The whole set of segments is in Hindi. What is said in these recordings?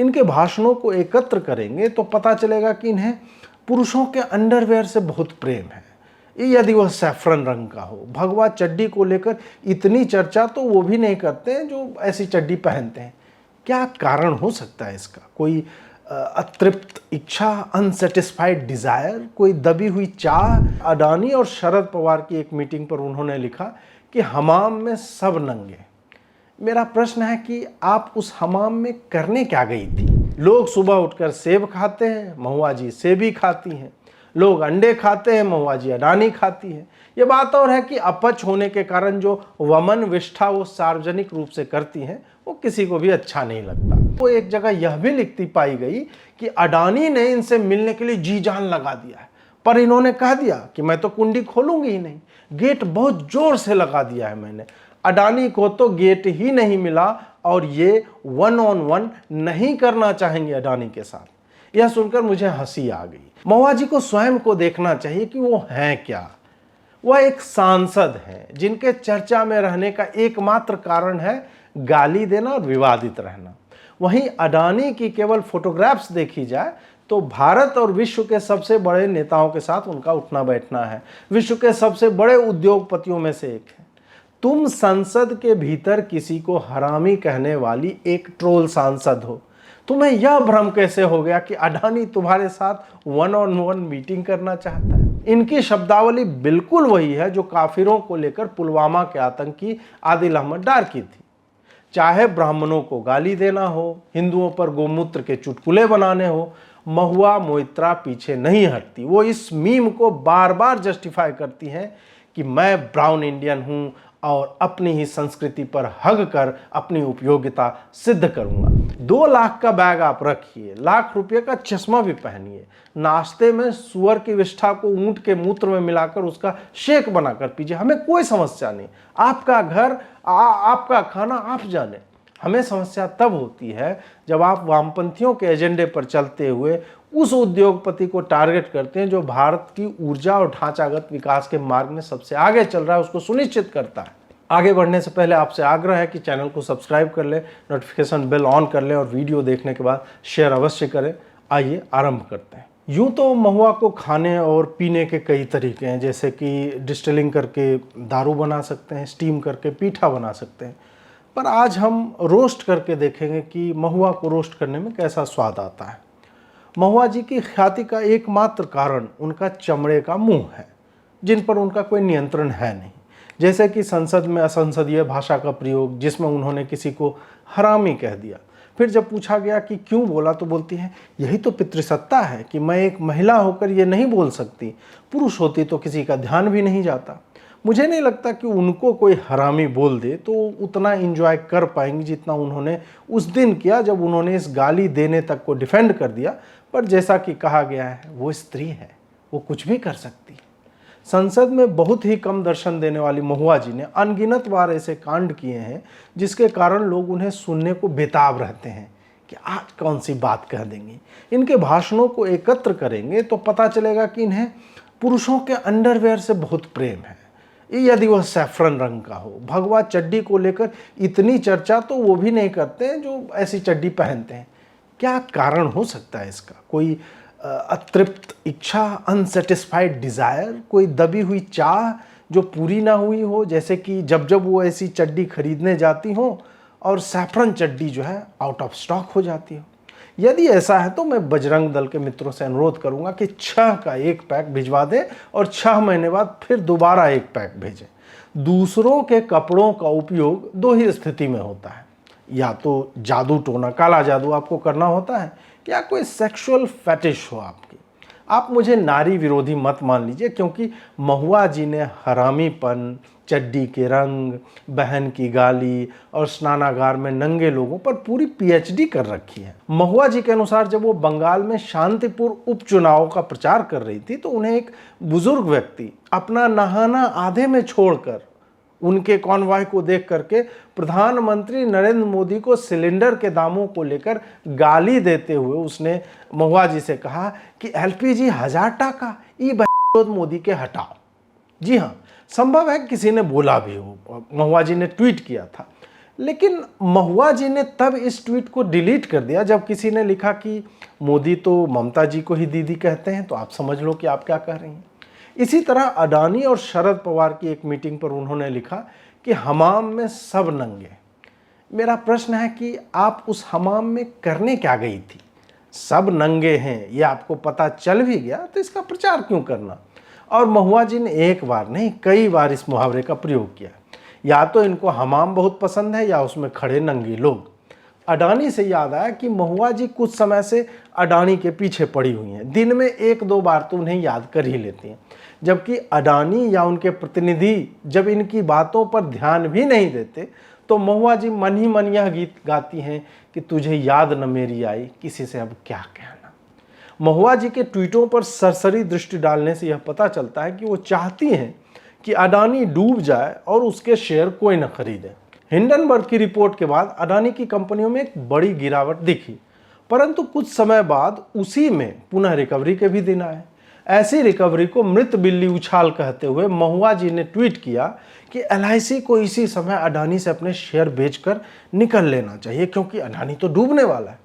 इनके भाषणों को एकत्र करेंगे तो पता चलेगा कि इन्हें पुरुषों के अंडरवेयर से बहुत प्रेम है, यदि वह सैफरन रंग का हो। भगवा चड्डी को लेकर इतनी चर्चा तो वो भी नहीं करते हैं जो ऐसी चड्डी पहनते हैं। क्या कारण हो सकता है इसका? कोई अतृप्त इच्छा, अनसेटिस्फाइड डिजायर, कोई दबी हुई चाह? अडानी और शरद पवार की एक मीटिंग पर उन्होंने लिखा कि हमाम में सब नंगे। मेरा प्रश्न है कि आप उस हमाम में करने क्या गई थी? लोग सुबह उठकर सेब खाते हैं, महुआ जी सेब ही खाती हैं। लोग अंडे खाते हैं, महुआ जी अडानी खाती है। ये बात और है कि अपच होने के कारण जो वमन विष्ठा वो सार्वजनिक रूप से करती हैं वो किसी को भी अच्छा नहीं लगता। वो एक जगह यह भी लिखती पाई गई कि अडानी ने इनसे मिलने के लिए जी जान लगा दिया है, पर इन्होंने कह दिया कि मैं तो कुंडी खोलूंगी ही नहीं, गेट बहुत जोर से लगा दिया है मैंने। अडानी को तो गेट ही नहीं मिला और ये 1-on-1 नहीं करना चाहेंगे अडानी के साथ। यह सुनकर मुझे हंसी आ गई। महुआ जी को स्वयं को देखना चाहिए कि वो हैं क्या। वह एक सांसद हैं जिनके चर्चा में रहने का एकमात्र कारण है गाली देना और विवादित रहना। वहीं अडानी की केवल फोटोग्राफ्स देखी जाए तो भारत और विश्व के सबसे बड़े नेताओं के साथ उनका उठना बैठना है, विश्व के सबसे बड़े उद्योगपतियों में से एक है। तुम संसद के भीतर किसी को हरामी कहने वाली एक ट्रोल सांसद हो। तुम्हें यह भ्रम कैसे हो गया कि अडानी तुम्हारे साथ 1-on-1 मीटिंग करना चाहता है? इनकी शब्दावली बिल्कुल वही है जो काफिरों को लेकर पुलवामा के आतंकी आदिल अहमद डार की थी। चाहे ब्राह्मणों को गाली देना हो, हिंदुओं पर गोमूत्र के चुटकुले बनाने हो, महुआ मोइत्रा पीछे नहीं हटती। वो इस मीम को बार बार जस्टिफाई करती हैं कि मैं ब्राउन इंडियन हूं और अपनी ही संस्कृति पर हग कर अपनी उपयोगिता सिद्ध करूंगा। 2 लाख का बैग आप रखिए, लाख रुपये का चश्मा भी पहनिए, नाश्ते में सुअर की विष्ठा को ऊंट के मूत्र में मिलाकर उसका शेक बनाकर पीजिए, हमें कोई समस्या नहीं। आपका घर, आपका खाना आप जाने। हमें समस्या तब होती है जब आप वामपंथियों के एजेंडे पर चलते हुए उस उद्योगपति को टारगेट करते हैं जो भारत की ऊर्जा और ढांचागत विकास के मार्ग में सबसे आगे चल रहा है, उसको सुनिश्चित करता है। आगे बढ़ने से पहले आपसे आग्रह है कि चैनल को सब्सक्राइब कर ले, नोटिफिकेशन बेल ऑन कर ले और वीडियो देखने के बाद शेयर अवश्य करें। आइए आरंभ करते हैं। यूँ तो महुआ को खाने और पीने के कई तरीके हैं, जैसे कि डिस्टिलिंग करके दारू बना सकते हैं, स्टीम करके पीठा बना सकते हैं, पर आज हम रोस्ट करके देखेंगे कि महुआ को रोस्ट करने में कैसा स्वाद आता है। महुआ जी की ख्याति का एकमात्र कारण उनका चमड़े का मुंह है, जिन पर उनका कोई नियंत्रण है नहीं। जैसे कि संसद में असंसदीय भाषा का प्रयोग, जिसमें उन्होंने किसी को हरामी कह दिया। फिर जब पूछा गया कि क्यों बोला तो बोलती हैं यही तो पितृसत्ता है कि मैं एक महिला होकर ये नहीं बोल सकती, पुरुष होती तो किसी का ध्यान भी नहीं जाता। मुझे नहीं लगता कि उनको कोई हरामी बोल दे तो उतना एंजॉय कर पाएंगी जितना उन्होंने उस दिन किया जब उन्होंने इस गाली देने तक को डिफेंड कर दिया। पर जैसा कि कहा गया है, वो स्त्री है, वो कुछ भी कर सकती है। संसद में बहुत ही कम दर्शन देने वाली महुआ जी ने अनगिनत बार ऐसे कांड किए हैं जिसके कारण लोग उन्हें सुनने को बेताब रहते हैं कि आज कौन सी बात कह देंगी। इनके भाषणों को एकत्र करेंगे तो पता चलेगा कि इन्हें पुरुषों के अंडरवेयर से बहुत प्रेम है, यदि वह सैफरन रंग का हो। भगवा चड्डी को लेकर इतनी चर्चा तो वो भी नहीं करते हैं जो ऐसी चड्डी पहनते हैं। क्या कारण हो सकता है इसका? कोई अतृप्त इच्छा, अनसेटिस्फाइड डिजायर, कोई दबी हुई चाह जो पूरी ना हुई हो, जैसे कि जब जब वो ऐसी चड्डी खरीदने जाती हो और सैफरन चड्डी जो है आउट ऑफ स्टॉक हो जाती हो। यदि ऐसा है तो मैं बजरंग दल के मित्रों से अनुरोध करूंगा कि 6 का 1 पैक भिजवा दें और 6 महीने बाद फिर दोबारा 1 पैक भेजें। दूसरों के कपड़ों का उपयोग 2 ही स्थिति में होता है, या तो जादू टोना, काला जादू आपको करना होता है, या कोई सेक्सुअल फैटिश हो आपकी। आप मुझे नारी विरोधी मत मान लीजिए, क्योंकि महुआ जी ने हरामीपन, चड्डी के रंग, बहन की गाली और स्नानागार में नंगे लोगों पर पूरी पीएचडी कर रखी है। महुआ जी के अनुसार जब वो बंगाल में शांतिपुर उपचुनाव का प्रचार कर रही थी तो उन्हें एक बुजुर्ग व्यक्ति अपना नहाना आधे में छोड़कर उनके कॉन्वॉय को देख करके प्रधानमंत्री नरेंद्र मोदी को सिलेंडर के दामों को लेकर गाली देते हुए उसने महुआ जी से कहा कि एलपीजी 1000 टाका, ई मोदी के हटाओ। जी हाँ, संभव है किसी ने बोला भी हो, महुआ जी ने ट्वीट किया था। लेकिन महुआ जी ने तब इस ट्वीट को डिलीट कर दिया जब किसी ने लिखा कि मोदी तो ममता जी को ही दीदी कहते हैं, तो आप समझ लो कि आप क्या कह रही हैं। इसी तरह अडानी और शरद पवार की एक मीटिंग पर उन्होंने लिखा कि हमाम में सब नंगे। मेरा प्रश्न है कि आप उस हमाम में करने क्या गई थी? सब नंगे हैं ये आपको पता चल भी गया तो इसका प्रचार क्यों करना? और महुआ जी ने एक बार नहीं कई बार इस मुहावरे का प्रयोग किया। या तो इनको हमाम बहुत पसंद है या उसमें खड़े नंगे लोग। अडानी से याद आया कि महुआ जी कुछ समय से अडानी के पीछे पड़ी हुई हैं। दिन में एक दो बार तो उन्हें याद कर ही लेती हैं, जबकि अडानी या उनके प्रतिनिधि जब इनकी बातों पर ध्यान भी नहीं देते तो महुआ जी मन ही मन यह गीत गाती हैं कि तुझे याद न मेरी आई, किसी से अब क्या कहना। महुआ जी के ट्वीटों पर सरसरी दृष्टि डालने से यह पता चलता है कि वो चाहती हैं कि अडानी डूब जाए और उसके शेयर कोई न खरीदे। हिंडनबर्ग की रिपोर्ट के बाद अडानी की कंपनियों में एक बड़ी गिरावट दिखी, परंतु कुछ समय बाद उसी में पुनः रिकवरी के भी दिन आए। ऐसी रिकवरी को मृत बिल्ली उछाल कहते हुए महुआ जी ने ट्वीट किया कि LIC को इसी समय अडानी से अपने शेयर बेचकर निकल लेना चाहिए क्योंकि अडानी तो डूबने वाला है।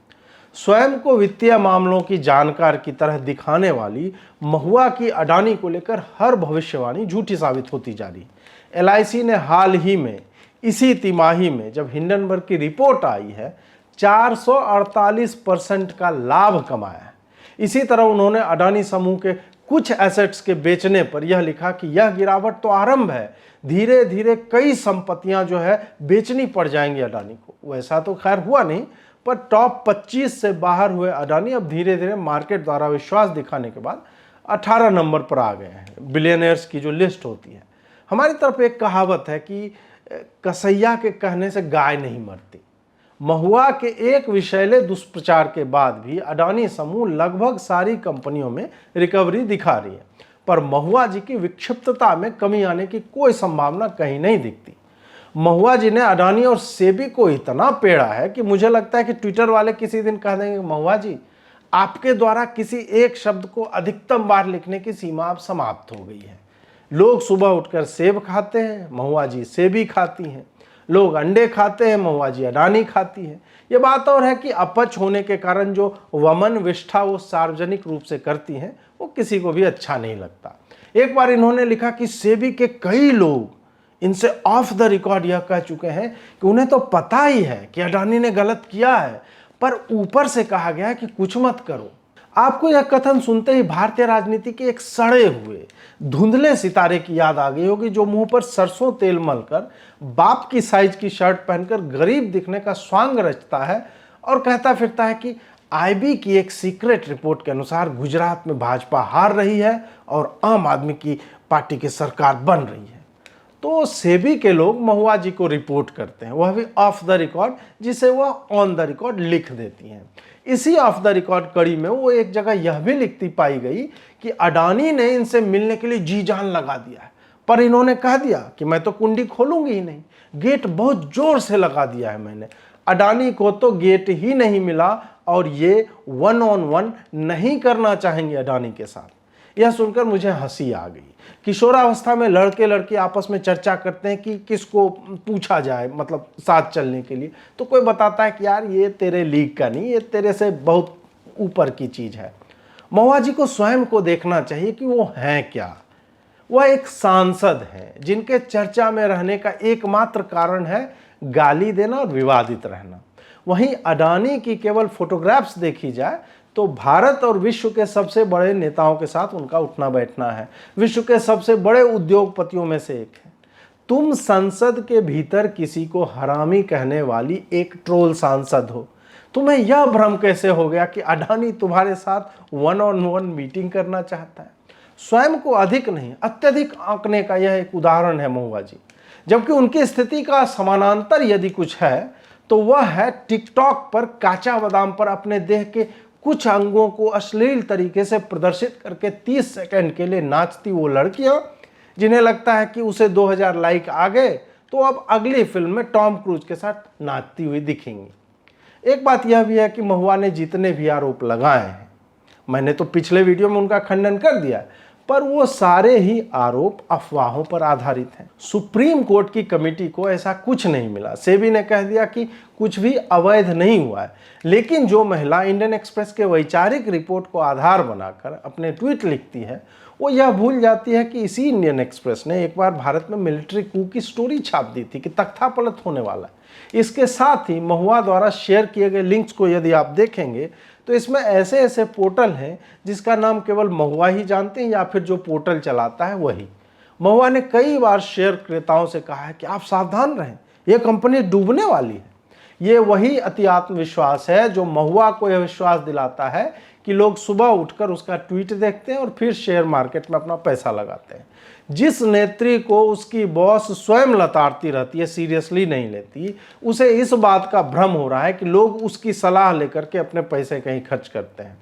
स्वयं को वित्तीय मामलों की जानकार की तरह दिखाने वाली महुआ की अडानी को लेकर हर भविष्यवाणी झूठी साबित होती जा रही। LIC ने हाल ही में इसी तिमाही में जब हिंडनबर्ग की रिपोर्ट आई है 448% का लाभ कमाया है। इसी तरह उन्होंने अडानी समूह के कुछ एसेट्स के बेचने पर यह लिखा कि यह गिरावट तो आरंभ है, धीरे धीरे कई संपत्तियां जो है बेचनी पड़ जाएंगी अडानी को। वैसा तो खैर हुआ नहीं, पर टॉप 25 से बाहर हुए अडानी अब धीरे धीरे मार्केट द्वारा विश्वास दिखाने के बाद 18 नंबर पर आ गए हैं बिलियनियर्स की जो लिस्ट होती है। हमारी तरफ एक कहावत है कि कसैया के कहने से गाय नहीं मरती। महुआ के एक विषैले दुष्प्रचार के बाद भी अडानी समूह लगभग सारी कंपनियों में रिकवरी दिखा रही है, पर महुआ जी की विक्षिप्तता में कमी आने की कोई संभावना कहीं नहीं दिखती। महुआ जी ने अडानी और सेबी को इतना पेड़ा है कि मुझे लगता है कि ट्विटर वाले किसी दिन कह देंगे महुआ जी आपके द्वारा किसी एक शब्द को अधिकतम बार लिखने की सीमा अब समाप्त हो गई है। लोग सुबह उठकर सेब खाते हैं, महुआ जी सेबी खाती हैं। लोग अंडे खाते हैं, महुआ जी अडानी खाती है। ये बात और है कि अपच होने के कारण जो वमन विष्ठा वो सार्वजनिक रूप से करती हैं वो किसी को भी अच्छा नहीं लगता। एक बार इन्होंने लिखा कि सेबी के कई लोग इनसे ऑफ द रिकॉर्ड यह कह चुके हैं कि उन्हें तो पता ही है कि अडानी ने गलत किया है, पर ऊपर से कहा गया है कि कुछ मत करो। आपको यह कथन सुनते ही भारतीय राजनीति के एक सड़े हुए धुंधले सितारे की याद आ गई होगी जो मुंह पर सरसों तेल मलकर बाप की साइज की शर्ट पहनकर गरीब दिखने का स्वांग रचता है और कहता फिरता है कि IB की एक सीक्रेट रिपोर्ट के अनुसार गुजरात में भाजपा हार रही है और आम आदमी की पार्टी की सरकार बन रही है। तो सेबी के लोग महुआ जी को रिपोर्ट करते हैं, वह भी ऑफ द रिकॉर्ड, जिसे वह ऑन द रिकॉर्ड लिख देती हैं। इसी ऑफ द रिकॉर्ड कड़ी में वो एक जगह यह भी लिखती पाई गई कि अडानी ने इनसे मिलने के लिए जी जान लगा दिया है, पर इन्होंने कह दिया कि मैं तो कुंडी खोलूंगी ही नहीं, गेट बहुत जोर से लगा दिया है मैंने। अडानी को तो गेट ही नहीं मिला और ये 1-on-1 नहीं करना चाहेंगे अडानी के साथ। यह सुनकर मुझे हंसी आ गई। किशोरावस्था में लड़के लड़की आपस में चर्चा करते हैं कि किसको पूछा जाए, मतलब साथ चलने के लिए, तो कोई बताता है कि यार ये तेरे लीग का नहीं, ये तेरे से बहुत ऊपर की चीज है। महुआ जी को स्वयं को देखना चाहिए कि वो हैं क्या। वह एक सांसद हैं जिनके चर्चा में रहने का एकमात्र कारण है गाली देना और विवादित रहना। वहीं अडानी की केवल फोटोग्राफ्स देखी जाए तो भारत और विश्व के सबसे बड़े नेताओं के साथ उनका उठना बैठना है, विश्व के सबसे बड़े उद्योगपतियों में से एक है। तुम संसद के भीतर किसी को हरामी कहने वाली एक ट्रोल सांसद हो, तुम्हें यह भ्रम कैसे हो गया कि अडानी तुम्हारे साथ 1-on-1 मीटिंग करना चाहता है? स्वयं को अधिक नहीं अत्यधिक आंकने का यह एक उदाहरण है महुआ जी। जबकि उनकी स्थिति का समानांतर यदि कुछ है तो वह है टिकटॉक पर काचा बादाम पर अपने देह के कुछ अंगों को अश्लील तरीके से प्रदर्शित करके 30 सेकंड के लिए नाचती वो लड़कियां जिन्हें लगता है कि उसे 2000 लाइक आ गए तो अब अगली फिल्म में टॉम क्रूज के साथ नाचती हुई दिखेंगी। एक बात यह भी है कि महुआ ने जितने भी आरोप लगाए हैं, मैंने तो पिछले वीडियो में उनका खंडन कर दिया, पर वो सारे ही आरोप अफवाहों पर आधारित हैं। सुप्रीम कोर्ट की कमेटी को ऐसा कुछ नहीं मिला। सेबी ने कह दिया कि कुछ भी अवैध नहीं हुआ है। लेकिन जो महिला इंडियन एक्सप्रेस के वैचारिक रिपोर्ट को आधार बनाकर अपने ट्वीट लिखती है, वो यह भूल जाती है कि इसी इंडियन एक्सप्रेस ने एक बार भारत में मिलिट्री कू की स्टोरी छाप दी थी कि तख्तापलट होने वाला है। इसके साथ ही महुआ द्वारा शेयर किए गए लिंक्स को यदि आप देखेंगे तो इसमें ऐसे ऐसे पोर्टल हैं जिसका नाम केवल महुआ ही जानते हैं या फिर जो पोर्टल चलाता है वही। महुआ ने कई बार शेयर क्रेताओं से कहा है कि आप सावधान रहें, यह कंपनी डूबने वाली है। ये वही अति आत्मविश्वास है जो महुआ को यह विश्वास दिलाता है कि लोग सुबह उठकर उसका ट्वीट देखते हैं और फिर शेयर मार्केट में अपना पैसा लगाते हैं। जिस नेत्री को उसकी बॉस स्वयं लताड़ती रहती है, सीरियसली नहीं लेती, उसे इस बात का भ्रम हो रहा है कि लोग उसकी सलाह लेकर के अपने पैसे कहीं खर्च करते हैं।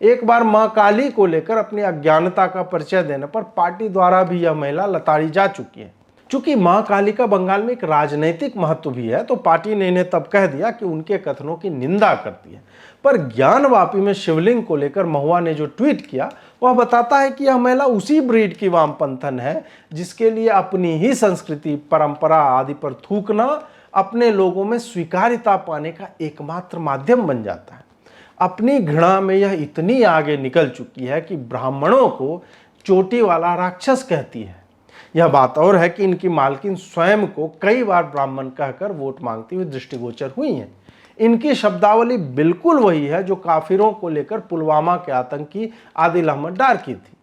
एक बार मां काली को लेकर अपनी अज्ञानता का परिचय देने पर पार्टी द्वारा भी यह महिला लताड़ी जा चुकी है। चूंकि मां काली का बंगाल में एक राजनीतिक महत्व भी है, तो पार्टी ने इन्हें तब कह दिया कि उनके कथनों की निंदा करती है। पर ज्ञानवापी में शिवलिंग को लेकर महुआ ने जो ट्वीट किया वह बताता है कि यह महिला उसी ब्रीड की वामपंथन है जिसके लिए अपनी ही संस्कृति, परंपरा आदि पर थूकना अपने लोगों में स्वीकार्यता पाने का एकमात्र माध्यम बन जाता है। अपनी घृणा में यह इतनी आगे निकल चुकी है कि ब्राह्मणों को चोटी वाला राक्षस कहती है। यह बात और है कि इनकी मालकिन स्वयं को कई बार ब्राह्मण कहकर वोट मांगती हुई दृष्टिगोचर हुई हैं। इनकी शब्दावली बिल्कुल वही है जो काफिरों को लेकर पुलवामा के आतंकी आदिल अहमद डार की थी।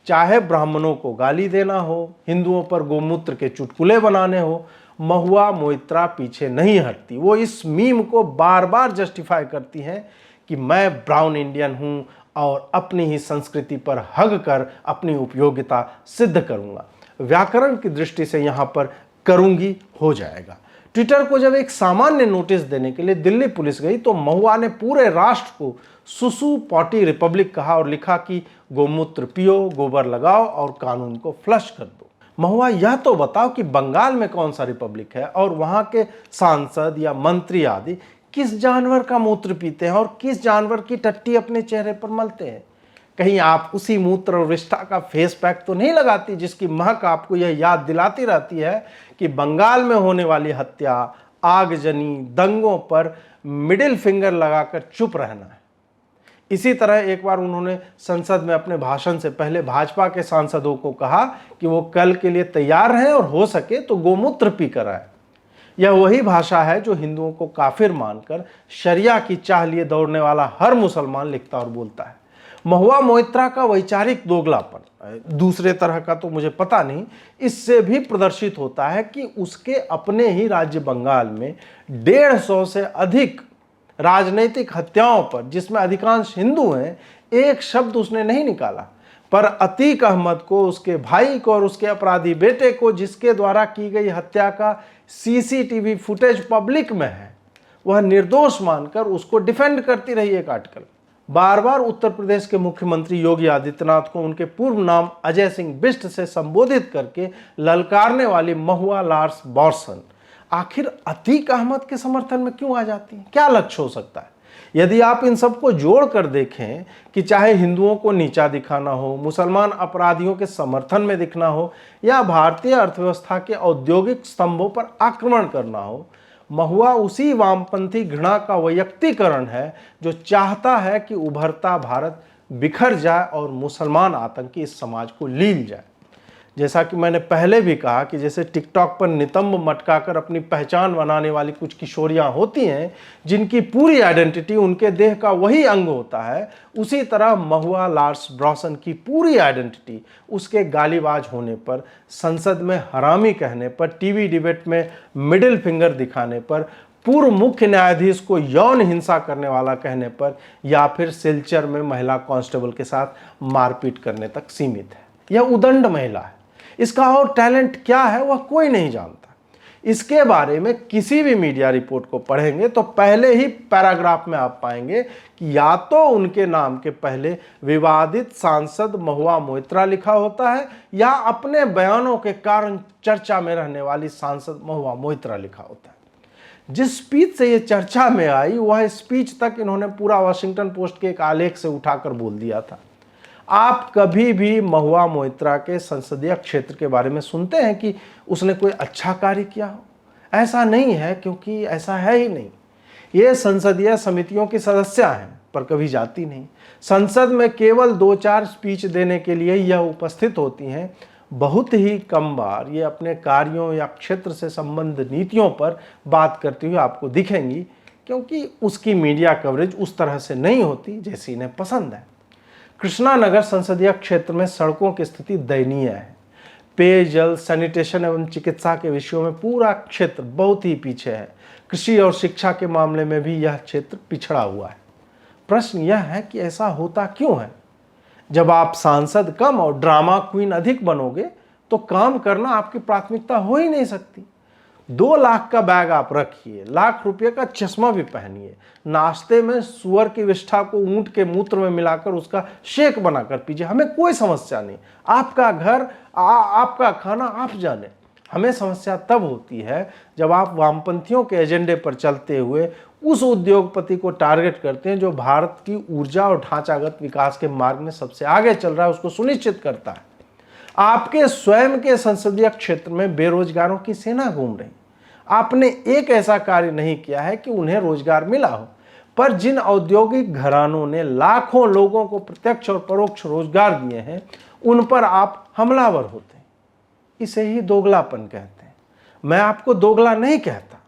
चाहे ब्राह्मणों को गाली देना हो, हिंदुओं पर गोमूत्र के चुटकुले बनाने हो, महुआ मोइत्रा पीछे नहीं हटती। वो इस मीम को बार बार जस्टिफाई करती हैं कि मैं ब्राउन इंडियन हूं और अपनी ही संस्कृति पर हग कर अपनी उपयोगिता सिद्ध करूंगा। व्याकरण की दृष्टि से यहां पर करूंगी हो जाएगा। ट्विटर को जब एक सामान्य नोटिस देने के लिए दिल्ली पुलिस गई तो महुआ ने पूरे राष्ट्र को सुसु पॉटी रिपब्लिक कहा और लिखा कि गोमूत्र पियो, गोबर लगाओ और कानून को फ्लश कर दो। महुआ यह तो बताओ कि बंगाल में कौन सा रिपब्लिक है और वहां के सांसद या मंत्री आदि किस जानवर का मूत्र पीते हैं और किस जानवर की टट्टी अपने चेहरे पर मलते हैं। कहीं आप उसी मूत्र और विष्ठा का फेस पैक तो नहीं लगाती जिसकी महक आपको यह याद दिलाती रहती है कि बंगाल में होने वाली हत्या, आगजनी, दंगों पर मिडिल फिंगर लगाकर चुप रहना है। इसी तरह एक बार उन्होंने संसद में अपने भाषण से पहले भाजपा के सांसदों को कहा कि वो कल के लिए तैयार रहें और हो सके तो गोमूत्र पी कर आए। यह वही भाषा है जो हिंदुओं को काफिर मानकर शरिया की चाह लिए दौड़ने वाला हर मुसलमान लिखता और बोलता है। महुआ मोइत्रा का वैचारिक दोगलापन, दूसरे तरह का तो मुझे पता नहीं, इससे भी प्रदर्शित होता है कि उसके अपने ही राज्य बंगाल में 150 से अधिक राजनीतिक हत्याओं पर, जिसमें अधिकांश हिंदू हैं, एक शब्द उसने नहीं निकाला। पर अतीक अहमद को, उसके भाई को और उसके अपराधी बेटे को, जिसके द्वारा की गई हत्या का सीसीटीवी फुटेज पब्लिक में है, वह निर्दोष मानकर उसको डिफेंड करती रही एक आर्टिकल। बार बार उत्तर प्रदेश के मुख्यमंत्री योगी आदित्यनाथ को उनके पूर्व नाम अजय सिंह बिष्ट से संबोधित करके ललकारने वाली महुआ लार्स बॉर्सन आखिर अतीक अहमद के समर्थन में क्यों आ जाती है? क्या लक्ष्य हो सकता है? यदि आप इन सबको जोड़ कर देखें कि चाहे हिंदुओं को नीचा दिखाना हो, मुसलमान अपराधियों के समर्थन में दिखना हो या भारतीय अर्थव्यवस्था के औद्योगिक स्तंभों पर आक्रमण करना हो, महुआ उसी वामपंथी घृणा का वैयक्तिकरण है जो चाहता है कि उभरता भारत बिखर जाए और मुसलमान आतंकी इस समाज को लील जाए। जैसा कि मैंने पहले भी कहा कि जैसे टिकटॉक पर नितंब मटकाकर अपनी पहचान बनाने वाली कुछ किशोरियां होती हैं जिनकी पूरी आइडेंटिटी उनके देह का वही अंग होता है, उसी तरह महुआ लार्स ब्रॉसन की पूरी आइडेंटिटी उसके गालीबाज होने पर, संसद में हरामी कहने पर, टीवी डिबेट में मिडिल फिंगर दिखाने पर, पूर्व मुख्य न्यायाधीश को यौन हिंसा करने वाला कहने पर या फिर सिलचर में महिला कांस्टेबल के साथ मारपीट करने तक सीमित है। यह उदंड महिला है। इसका और टैलेंट क्या है वह कोई नहीं जानता। इसके बारे में किसी भी मीडिया रिपोर्ट को पढ़ेंगे तो पहले ही पैराग्राफ में आप पाएंगे कि या तो उनके नाम के पहले विवादित सांसद महुआ मोइत्रा लिखा होता है या अपने बयानों के कारण चर्चा में रहने वाली सांसद महुआ मोइत्रा लिखा होता है। जिस स्पीच से ये चर्चा में आई वह स्पीच तक इन्होंने पूरा वॉशिंगटन पोस्ट के एक आलेख से उठाकर बोल दिया था। आप कभी भी महुआ मोइत्रा के संसदीय क्षेत्र के बारे में सुनते हैं कि उसने कोई अच्छा कार्य किया हो? ऐसा नहीं है, क्योंकि ऐसा है ही नहीं। ये संसदीय समितियों की सदस्य हैं पर कभी जाती नहीं। संसद में केवल 2-4 स्पीच देने के लिए यह उपस्थित होती हैं। बहुत ही कम बार ये अपने कार्यों या क्षेत्र से संबंधित नीतियों पर बात करती हुई आपको दिखेंगी, क्योंकि उसकी मीडिया कवरेज उस तरह से नहीं होती जैसी इन्हें पसंद है। कृष्णानगर संसदीय क्षेत्र में सड़कों की स्थिति दयनीय है। पेयजल, सैनिटेशन एवं चिकित्सा के विषयों में पूरा क्षेत्र बहुत ही पीछे है। कृषि और शिक्षा के मामले में भी यह क्षेत्र पिछड़ा हुआ है। प्रश्न यह है कि ऐसा होता क्यों है? जब आप सांसद कम और ड्रामा क्वीन अधिक बनोगे तो काम करना आपकी प्राथमिकता हो ही नहीं सकती। 2 लाख का बैग आप रखिए, लाख रुपए का चश्मा भी पहनिए, नाश्ते में सुअर की विष्ठा को ऊंट के मूत्र में मिलाकर उसका शेक बनाकर पीजिए, हमें कोई समस्या नहीं। आपका घर, आपका खाना आप जाने। हमें समस्या तब होती है जब आप वामपंथियों के एजेंडे पर चलते हुए उस उद्योगपति को टारगेट करते हैं जो भारत की ऊर्जा और ढांचागत विकास के मार्ग में सबसे आगे चल रहा है, उसको सुनिश्चित करता है। आपके स्वयं के संसदीय क्षेत्र में बेरोजगारों की सेना घूम रही। आपने एक ऐसा कार्य नहीं किया है कि उन्हें रोजगार मिला हो, पर जिन औद्योगिक घरानों ने लाखों लोगों को प्रत्यक्ष और परोक्ष रोजगार दिए हैं, उन पर आप हमलावर होते हैं। इसे ही दोगलापन कहते हैं। मैं आपको दोगला नहीं कहता,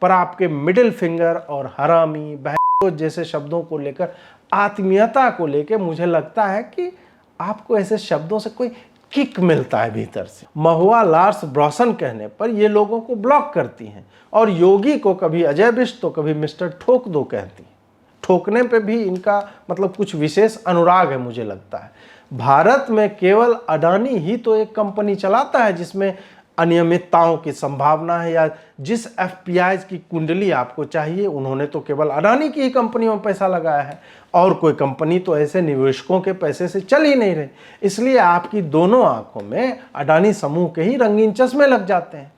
पर आपके मिडिल फिंगर और हरामी, बहनचोद जैसे शब्दों को लेकर, आत्मीयता को लेकर मुझे लगता है कि आपको ऐसे शब्दों से कोई किक मिलता है भीतर से। महुआ लार्स ब्रॉसन कहने पर ये लोगों को ब्लॉक करती हैं और योगी को कभी अजय बिष्ट तो कभी मिस्टर ठोक दो कहती हैं। ठोकने पे भी इनका मतलब कुछ विशेष अनुराग है, मुझे लगता है। भारत में केवल अडानी ही तो एक कंपनी चलाता है जिसमें अनियमितताओं की संभावना है, या जिस एफपीआई की कुंडली आपको चाहिए उन्होंने तो केवल अडानी की ही कंपनियों में पैसा लगाया है, और कोई कंपनी तो ऐसे निवेशकों के पैसे से चल ही नहीं रही। इसलिए आपकी दोनों आंखों में अडानी समूह के ही रंगीन चश्मे लग जाते हैं।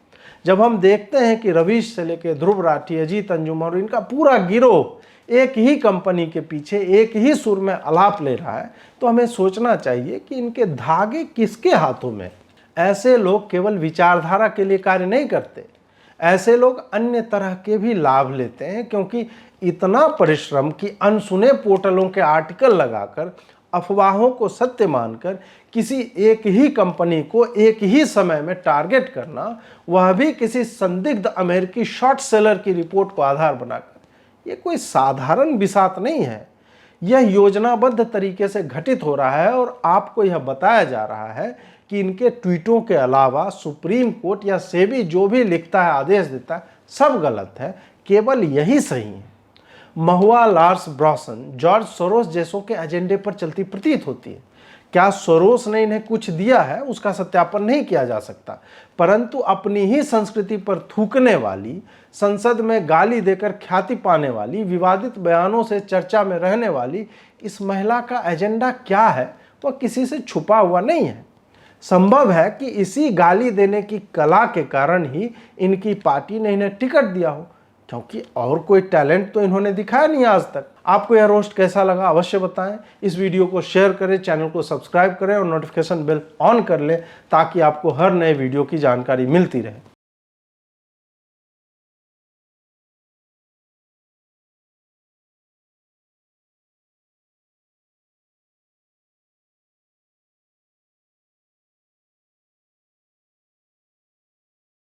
जब हम देखते हैं कि रवीश से लेकर ध्रुव राठी, अजीत अंजुम और इनका पूरा गिरोह एक ही कंपनी के पीछे एक ही सुर में आलाप ले रहा है, तो हमें सोचना चाहिए कि इनके धागे किसके हाथों में। ऐसे लोग केवल विचारधारा के लिए कार्य नहीं करते, ऐसे लोग अन्य तरह के भी लाभ लेते हैं, क्योंकि इतना परिश्रम कि अनसुने पोर्टलों के आर्टिकल लगाकर, अफवाहों को सत्य मानकर किसी एक ही कंपनी को एक ही समय में टारगेट करना, वह भी किसी संदिग्ध अमेरिकी शॉर्ट सेलर की रिपोर्ट को आधार बनाकर, ये कोई साधारण बिसात नहीं है। यह योजनाबद्ध तरीके से घटित हो रहा है और आपको यह बताया जा रहा है कि इनके ट्वीटों के अलावा सुप्रीम कोर्ट या सेबी जो भी लिखता है, आदेश देता है, सब गलत है, केवल यही सही है। महुआ लार्स ब्रॉसन जॉर्ज सोरोस जैसों के एजेंडे पर चलती प्रतीत होती है। क्या सोरोस ने इन्हें कुछ दिया है उसका सत्यापन नहीं किया जा सकता, परंतु अपनी ही संस्कृति पर थूकने वाली, संसद में गाली देकर ख्याति पाने वाली, विवादित बयानों से चर्चा में रहने वाली इस महिला का एजेंडा क्या है वह किसी से छुपा हुआ नहीं है। संभव है कि इसी गाली देने की कला के कारण ही इनकी पार्टी ने इन्हें टिकट दिया हो, क्योंकि और कोई टैलेंट तो इन्होंने दिखाया नहीं आज तक। आपको यह रोस्ट कैसा लगा अवश्य बताएं। इस वीडियो को शेयर करें, चैनल को सब्सक्राइब करें और नोटिफिकेशन बेल ऑन कर लें ताकि आपको हर नए वीडियो की जानकारी मिलती रहे।